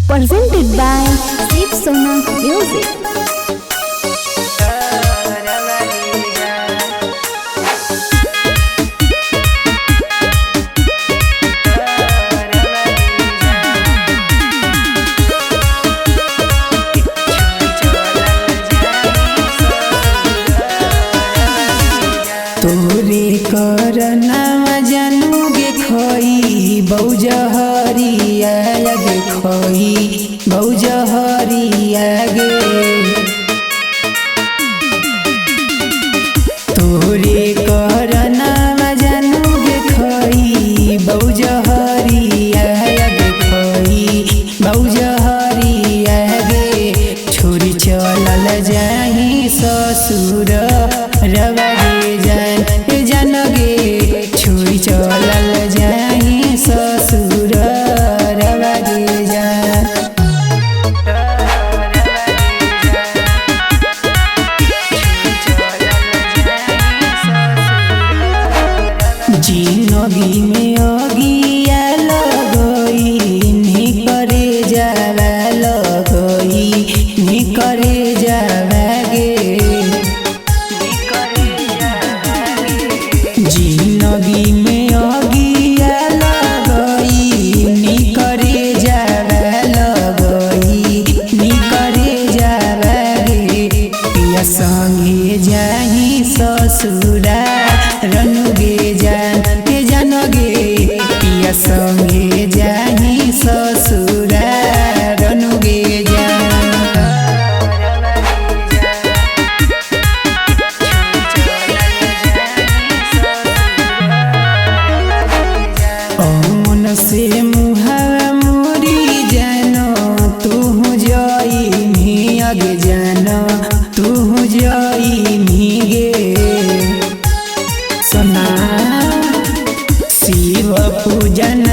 presented by Deep Sona Music. तोरे करना जानूगे खोई बौजहरिया गे खोई बौजहरिया गे तोरे करना जानूगे खोई बौजहरिया गे खोई बौजहरिया गे छोरी चलल जाही ससुर रवा जान गे छोरी चलल जाही ससुर रवा गे जान। जिंदगी में अगिया लगई नहीं करे जावा लगई नहीं करे जावा गे जिंदगी में अगिया लगई नी करे जावा लगई नी करे जावा गे पिया संगे जाही ससुरा रनुगे जान गे पिया संगे जाही ससुरा रनुगे मन से मुहावा मोरी जानो तू जाई मी आगे जानो तू जाई मी गे सना शिव पूजन